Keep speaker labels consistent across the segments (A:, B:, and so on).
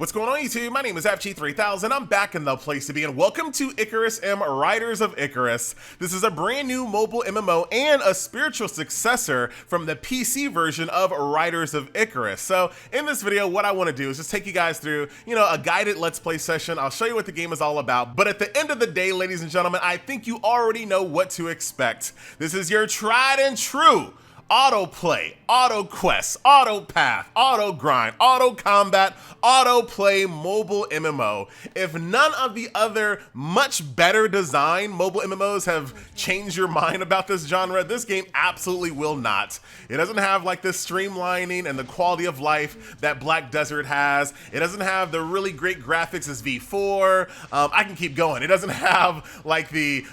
A: What's going on, YouTube? My name is FG3000. I'm back in the place to be, and welcome to Icarus M Riders of Icarus. This is a brand new mobile MMO and a spiritual successor from the PC version of Riders of Icarus. So in this video, what I want to do is just take you guys through, a guided Let's Play session. I'll show you what the game is all about. But at the end of the day, ladies and gentlemen, I think you already know what to expect. This is your tried and true auto play, auto quest, auto path, auto grind, auto combat, auto play mobile MMO. If none of the other much better designed mobile MMOs have changed your mind about this genre, this game absolutely will not. It doesn't have like the streamlining and the quality of life that Black Desert has. It doesn't have the really great graphics as V4. I can keep going. It doesn't have like the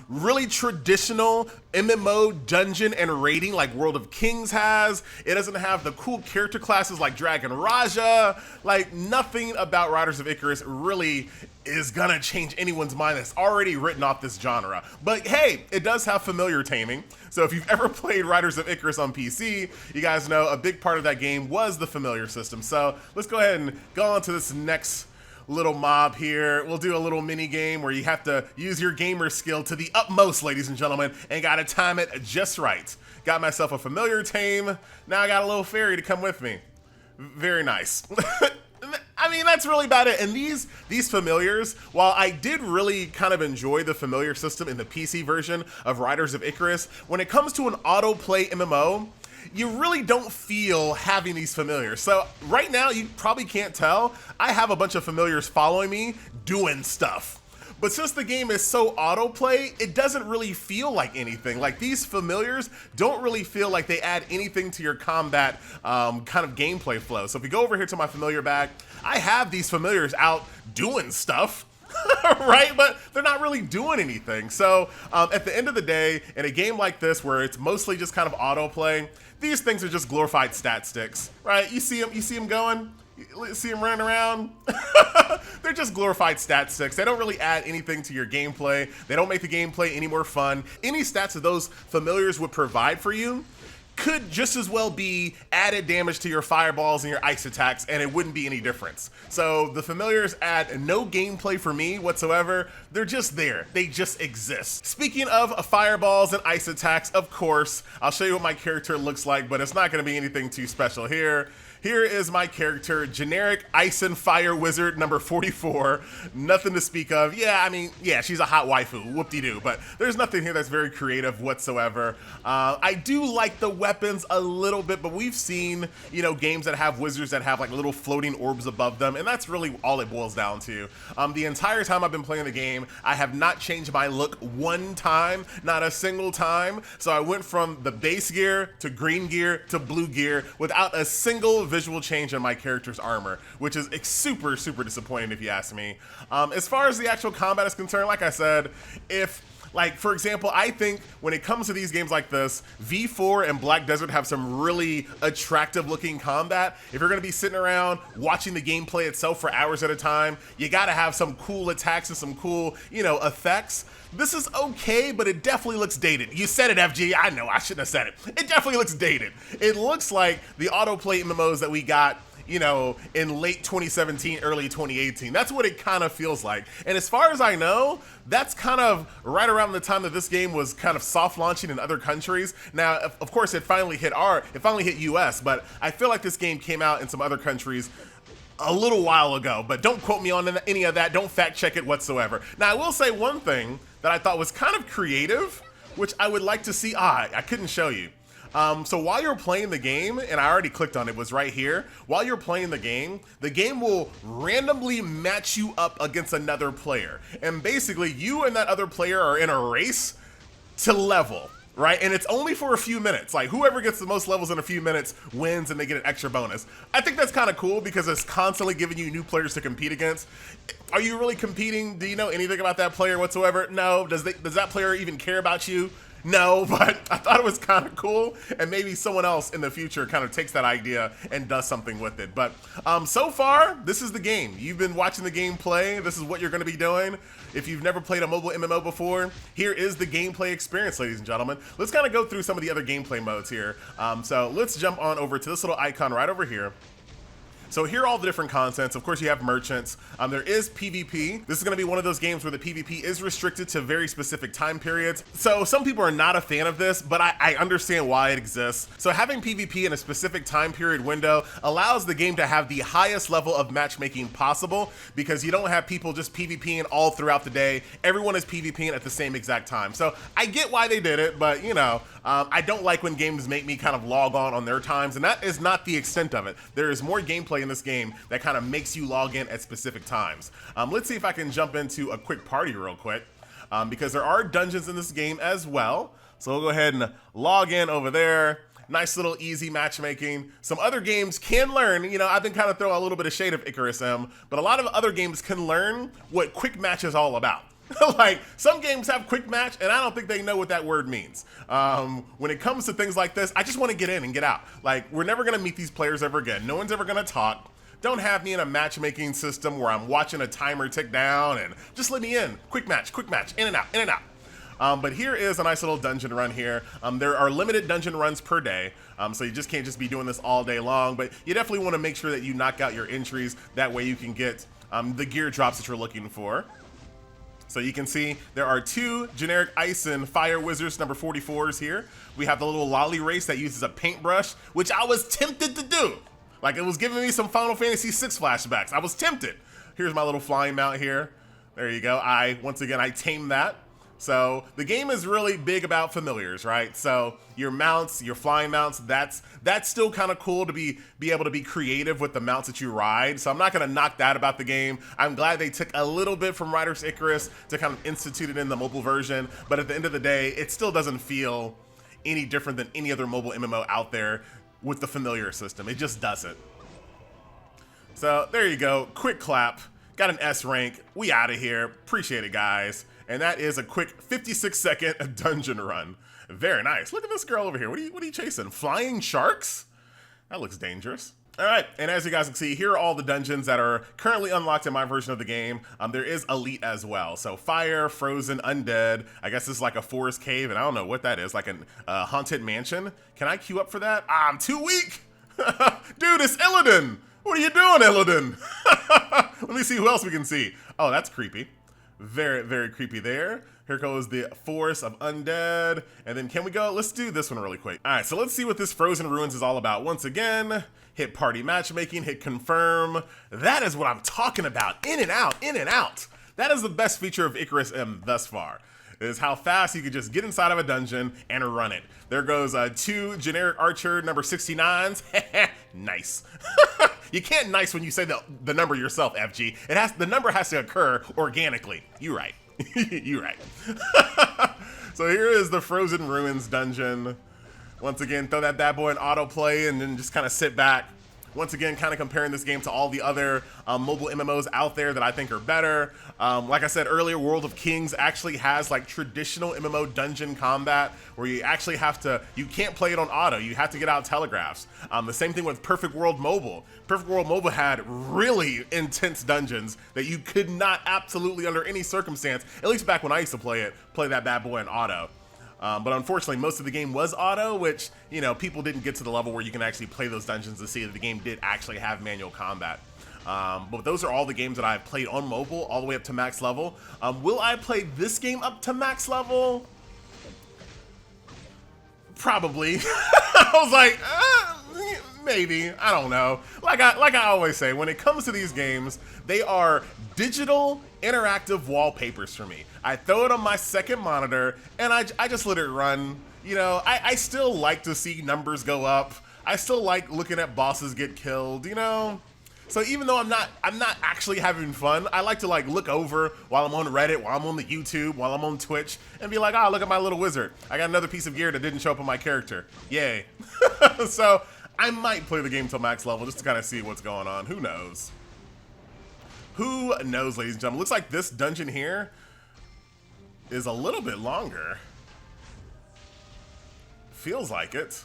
A: really traditional MMO dungeon and raiding like World of Kings has. It doesn't have the cool character classes like Dragon Raja. Like, nothing about Riders of Icarus really is gonna change anyone's mind that's already written off this genre. But hey, it does have familiar taming. So if you've ever played Riders of Icarus on PC, you guys know a big part of that game was the familiar system. So let's go ahead and go on to this next little mob here. We'll do a little mini game where you have to use your gamer skill to the utmost, ladies and gentlemen, and gotta time it just right. Got myself a familiar tame. Now I got a little fairy to come with me. Very nice. I mean, that's really about it. And these familiars, while I did really kind of enjoy the familiar system in the PC version of Riders of Icarus, when it comes to an auto-play MMO, you really don't feel having these familiars. So right now, you probably can't tell, I have a bunch of familiars following me doing stuff. But since the game is so autoplay, it doesn't really feel like anything. Like, these familiars don't really feel like they add anything to your combat kind of gameplay flow. So if we go over here to my familiar bag, I have these familiars out doing stuff. Right? But they're not really doing anything. So at the end of the day, in a game like this where it's mostly just kind of autoplay, these things are just glorified stat sticks, right? You see them going? You see them running around? They're just glorified stat sticks. They don't really add anything to your gameplay. They don't make the gameplay any more fun. Any stats that those familiars would provide for you could just as well be added damage to your fireballs and your ice attacks, and it wouldn't be any difference. So the familiars add no gameplay for me whatsoever. They're just there. They just exist. Speaking of fireballs and ice attacks, of course, I'll show you what my character looks like, but it's not going to be anything too special here. Here is my character, generic Ice and Fire Wizard number 44. Nothing to speak of. Yeah, I mean, yeah, she's a hot waifu, whoop-de-doo, but there's nothing here that's very creative whatsoever. I do like the weapons a little bit, but we've seen, games that have wizards that have like little floating orbs above them, and that's really all it boils down to. The entire time I've been playing the game, I have not changed my look one time, not a single time. So I went from the base gear to green gear to blue gear without a single visual change in my character's armor, which is super disappointing if you ask me. As far as the actual combat is concerned, like I said, for example, I think when it comes to these games like this, V4 and Black Desert have some really attractive looking combat. If you're gonna be sitting around watching the gameplay itself for hours at a time, you gotta have some cool attacks and some cool, effects. This is okay, but it definitely looks dated. You said it, FG. I know, I shouldn't have said it. It definitely looks dated. It looks like the autoplay MMOs that we got in late 2017, early 2018. That's what it kind of feels like. And as far as I know, that's kind of right around the time that this game was kind of soft launching in other countries. Now, of course, it finally hit US, but I feel like this game came out in some other countries a little while ago, but don't quote me on any of that. Don't fact check it whatsoever. Now, I will say one thing that I thought was kind of creative, which I would like to see. I couldn't show you. So while you're playing the game, and I already clicked on it, was right here. While you're playing the game will randomly match you up against another player. And basically, you and that other player are in a race to level, right? And it's only for a few minutes. Like, whoever gets the most levels in a few minutes wins, and they get an extra bonus. I think that's kind of cool because it's constantly giving you new players to compete against. Are you really competing? Do you know anything about that player whatsoever? No. Does that player even care about you? No, but I thought it was kind of cool, and maybe someone else in the future kind of takes that idea and does something with it. But so far, this is the game. You've been watching the game play. This is what you're going to be doing. If you've never played a mobile MMO before, here is the gameplay experience, ladies and gentlemen. Let's kind of go through some of the other gameplay modes here. So let's jump on over to this little icon right over here. So here are all the different contents. Of course, you have merchants. There is PvP. This is going to be one of those games where the PvP is restricted to very specific time periods. So some people are not a fan of this, but I understand why it exists. So having PvP in a specific time period window allows the game to have the highest level of matchmaking possible, because you don't have people just PvPing all throughout the day. Everyone is PvPing at the same exact time. So I get why they did it, but you know, I don't like when games make me kind of log on their times, and that is not the extent of it. There is more gameplay in this game that kind of makes you log in at specific times. Let's see if I can jump into a quick party real quick, because there are dungeons in this game as well. So we'll go ahead and log in over there. Nice little easy matchmaking. Some other games can learn, you know, I've been kind of throwing a little bit of shade of Icarus M, but a lot of other games can learn what quick match is all about. Like, some games have quick match, and I don't think they know what that word means. When it comes to things like this, I just want to get in and get out. Like, we're never going to meet these players ever again. No one's ever going to talk. Don't have me in a matchmaking system where I'm watching a timer tick down, and just let me in. Quick match, in and out, in and out. But here is a nice little dungeon run here. There are limited dungeon runs per day, so you just can't just be doing this all day long, but you definitely want to make sure that you knock out your entries. That way you can get the gear drops that you're looking for. So you can see there are 2 generic ice and fire wizards number 44s here. We have the little lolly race that uses a paintbrush, which I was tempted to do. Like, it was giving me some Final Fantasy VI flashbacks. I was tempted. Here's my little flying mount here. There you go. Once again, I tamed that. So the game is really big about familiars, right? So your mounts, your flying mounts, that's still kind of cool to be able to be creative with the mounts that you ride. So I'm not going to knock that about the game. I'm glad they took a little bit from Riders Icarus to kind of institute it in the mobile version. But at the end of the day, it still doesn't feel any different than any other mobile MMO out there with the familiar system. It just doesn't. So there you go. Quick clap. Got an S rank. We out of here. Appreciate it, guys. And that is a quick 56-second dungeon run. Very nice. Look at this girl over here. What are you chasing? Flying sharks? That looks dangerous. All right, and as you guys can see, here are all the dungeons that are currently unlocked in my version of the game. There is Elite as well. So Fire, Frozen, Undead. I guess this is like a forest cave, and I don't know what that is, like a haunted mansion. Can I queue up for that? I'm too weak. Dude, it's Illidan. What are you doing, Illidan? Let me see who else we can see. Oh, that's creepy. Very, very creepy there. Here goes the Forest of Undead. And then can we go? Let's do this one really quick. All right, so let's see what this Frozen Ruins is all about. Once again, hit party matchmaking, hit confirm. That is what I'm talking about. In and out, in and out. That is the best feature of Icarus M thus far, is how fast you can just get inside of a dungeon and run it. There goes 2 generic archer number 69s. Nice. You can't nice when you say the number yourself, FG. The number has to occur organically. You right. You right. So here is the Frozen Ruins dungeon. Once again, throw that bad boy in autoplay and then just kind of sit back. Once again, kind of comparing this game to all the other mobile MMOs out there that I think are better. Like I said earlier, World of Kings actually has like traditional MMO dungeon combat where you actually you can't play it on auto. You have to get out telegraphs. The same thing with Perfect World Mobile. Perfect World Mobile had really intense dungeons that you could not absolutely under any circumstance, at least back when I used to play that bad boy in auto. But unfortunately, most of the game was auto, which, you know, people didn't get to the level where you can actually play those dungeons to see that the game did actually have manual combat. But those are all the games that I've played on mobile, all the way up to max level. Will I play this game up to max level? Probably. I was like, maybe. I don't know. Like I always say, when it comes to these games, they are digital interactive wallpapers for me. I throw it on my second monitor and I just let it run. You know, I still like to see numbers go up. I still like looking at bosses get killed, you know? So even though I'm not actually having fun, I like to like look over while I'm on Reddit, while I'm on the YouTube, while I'm on Twitch, and be like, oh, look at my little wizard. I got another piece of gear that didn't show up on my character. Yay. So I might play the game till max level just to kind of see what's going on. Who knows? Who knows, ladies and gentlemen? Looks like this dungeon here is a little bit longer. Feels like it.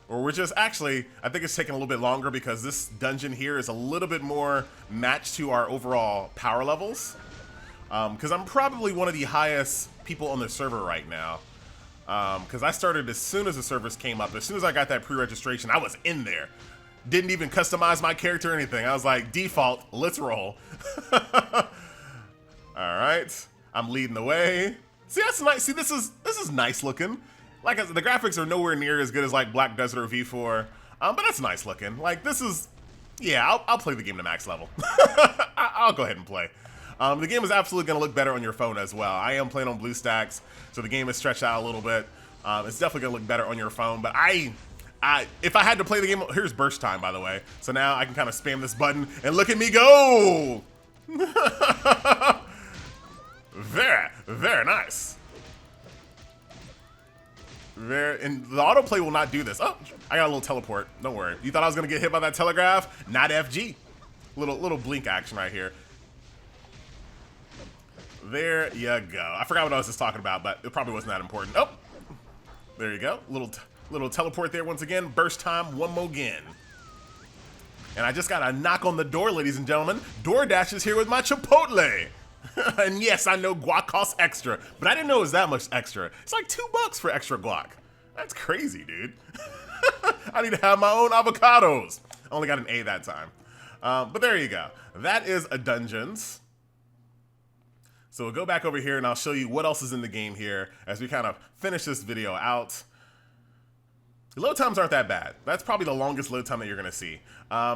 A: Or we're just actually, I think it's taking a little bit longer because this dungeon here is a little bit more matched to our overall power levels. Because I'm probably one of the highest people on the server right now. Because I started as soon as the servers came up. As soon as I got that pre-registration, I was in there. Didn't even customize my character or anything. I was like, default, let's roll. All right, I'm leading the way. See, that's nice. See, this is nice looking. Like, the graphics are nowhere near as good as like Black Desert or V4, but that's nice looking. Like, this is, yeah, I'll play the game to max level. I'll go ahead and play. The game is absolutely going to look better on your phone as well. I am playing on BlueStacks, so the game is stretched out a little bit. It's definitely going to look better on your phone, but if I had to play the game, here's burst time, by the way. So now I can kind of spam this button and look at me go. Very nice. And the autoplay will not do this. Oh, I got a little teleport. Don't worry. You thought I was gonna get hit by that telegraph? Not FG. Little blink action right here. There you go. I forgot what I was just talking about, but it probably wasn't that important. Oh, there you go. Little teleport there once again. Burst time one more again. And I just got a knock on the door, ladies and gentlemen. DoorDash is here with my Chipotle. And yes, I know guac costs extra, but I didn't know it was that much extra. It's like $2 for extra guac. That's crazy, dude. I need to have my own avocados. I only got an A that time. But there you go. That is a dungeons. So we'll go back over here and I'll show you what else is in the game here as we kind of finish this video out. The load times aren't that bad. That's probably the longest load time that you're gonna see.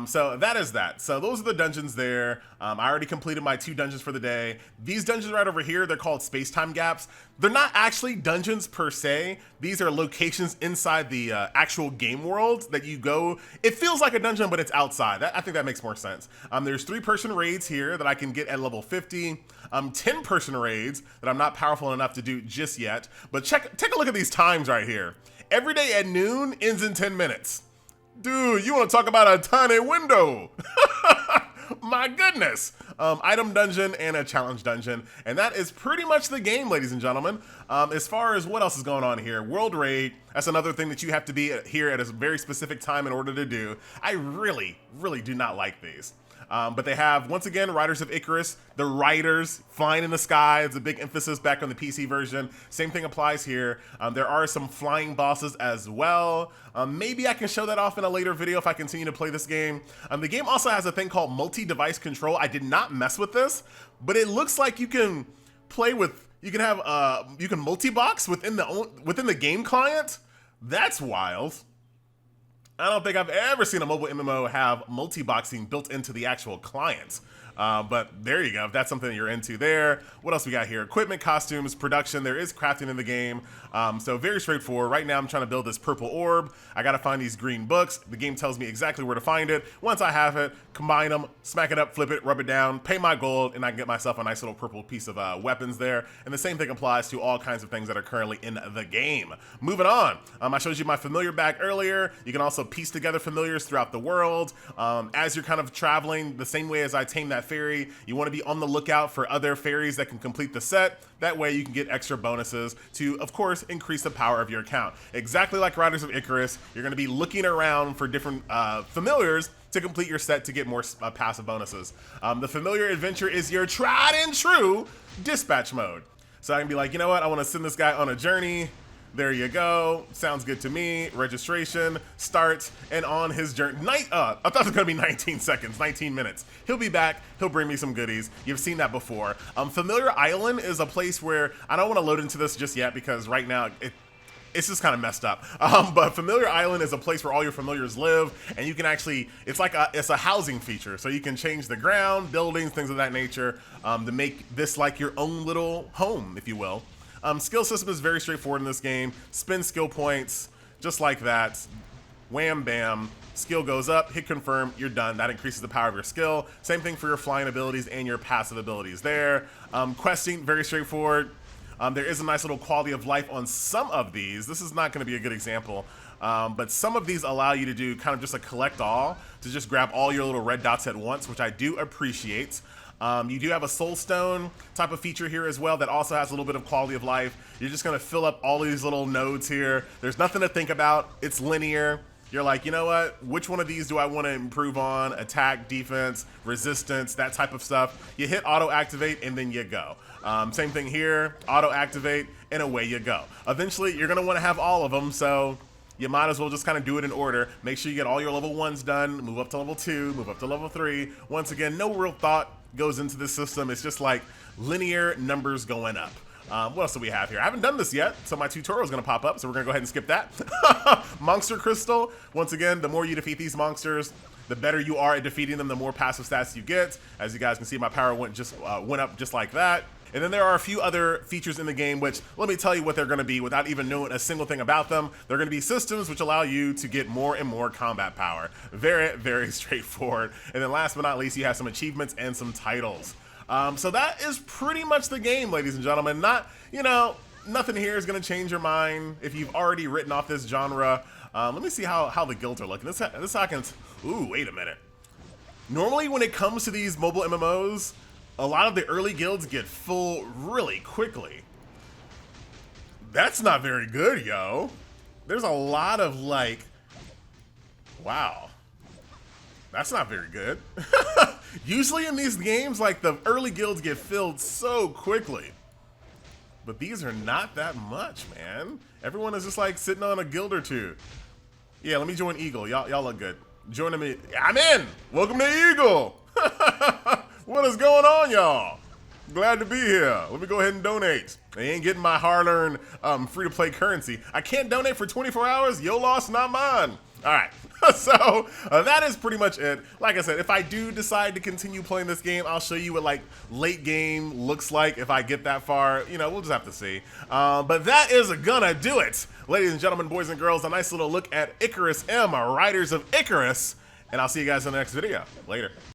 A: So that is that. So those are the dungeons there. I already completed my 2 dungeons for the day. These dungeons right over here, they're called space-time gaps. They're not actually dungeons per se. These are locations inside the actual game world that you go. It feels like a dungeon, but it's outside. I think that makes more sense. There's 3-person raids here that I can get at level 50. 10-person raids that I'm not powerful enough to do just yet. But take a look at these times right here. Every day at noon ends in 10 minutes. Dude, you want to talk about a tiny window? My goodness. Item dungeon and a challenge dungeon. And that is pretty much the game, ladies and gentlemen. As far as what else is going on here, World Raid, that's another thing that you have to be here at a very specific time in order to do. I really do not like these. But they have, once again, Riders of Icarus, the riders flying in the sky. It's a big emphasis back on the PC version. Same thing applies here. There are some flying bosses as well. Maybe I can show that off in a later video if I continue to play this game. The game also has a thing called multi-device control. I did not mess with this, but it looks like you can play with, you can multi-box within the game client. That's wild. I don't think I've ever seen a mobile MMO have multi-boxing built into the actual client. But there you go, if that's something that you're into there. What else we got here? Equipment, costumes, production. There is crafting in the game. So very straightforward. Right now I'm trying to build this purple orb. I gotta find these green books. The game tells me exactly where to find it. Once I have it, combine them, smack it up, flip it, rub it down, pay my gold, and I can get myself a nice little purple piece of weapons there. And the same thing applies to all kinds of things that are currently in the game. Moving on, I showed you my familiar bag earlier. You can also piece together familiars throughout the world. As you're kind of traveling, the same way as I tame that fairy, you want to be on the lookout for other fairies that can complete the set. That way you can get extra bonuses to, of course, increase the power of your account. Exactly like Riders of Icarus, you're going to be looking around for different familiars to complete your set to get more passive bonuses. The familiar adventure is your tried and true dispatch mode. So I can be like, you know what, I want to send this guy on a journey. There you go. Sounds good to me. Registration, start, and on his journey. I thought it was going to be 19 seconds, 19 minutes. He'll be back. He'll bring me some goodies. You've seen that before. Familiar Island is a place where I don't want to load into this just yet because right now it's just kind of messed up. But Familiar Island is a place where all your familiars live, and you can actually, it's a housing feature. So you can change the ground, buildings, things of that nature to make this like your own little home, if you will. Skill system is very straightforward in this game. Spend skill points, just like that. Wham, bam. Skill goes up, hit confirm, you're done. That increases the power of your skill. Same thing for your flying abilities and your passive abilities there. Questing, very straightforward. There is a nice little quality of life on some of these. This is not going to be a good example. But some of these allow you to do kind of just a collect all, to just grab all your little red dots at once, which I do appreciate. You do have a soul stone type of feature here as well that also has a little bit of quality of life. You're just going to fill up all these little nodes here. There's nothing to think about. It's linear. You're like, you know what? Which one of these do I want to improve on? Attack, defense, resistance, that type of stuff. You hit auto activate and then you go. Same thing here, auto activate and away you go. Eventually, you're going to want to have all of them. So you might as well just kind of do it in order. Make sure you get all your level 1s done, move up to level 2, move up to level 3. Once again, no real thought goes into this system. It's just like linear numbers going up. What else do we have here? I haven't done this yet, so my tutorial is going to pop up, so we're going to go ahead and skip that. Monster Crystal. Once again, the more you defeat these monsters, the better you are at defeating them, the more passive stats you get. As you guys can see, my power went up just like that. And then there are a few other features in the game, which let me tell you what they're going to be without even knowing a single thing about them. They're going to be systems which allow you to get more and more combat power. Very, very straightforward. And then last but not least, you have some achievements and some titles. So that is pretty much the game, ladies and gentlemen. Not, you know, nothing here is going to change your mind if you've already written off this genre. Let me see how the guilds are looking. This how can, ooh, wait a minute. Normally when it comes to these mobile MMOs, a lot of the early guilds get full really quickly. That's not very good, yo. There's a lot of like, wow. That's not very good. Usually in these games, like the early guilds get filled so quickly. But these are not that much, man. Everyone is just like sitting on a guild or two. Yeah, let me join Eagle. Y'all look good. Joining me. I'm in. Welcome to Eagle. What is going on, y'all? Glad to be here. Let me go ahead and donate. I ain't getting my hard-earned free-to-play currency. I can't donate for 24 hours. Your loss, not mine. All right. So that is pretty much it. Like I said, if I do decide to continue playing this game, I'll show you what like late game looks like if I get that far. You know, we'll just have to see. But that is gonna do it. Ladies and gentlemen, boys and girls, a nice little look at Icarus M, Riders of Icarus. And I'll see you guys in the next video. Later.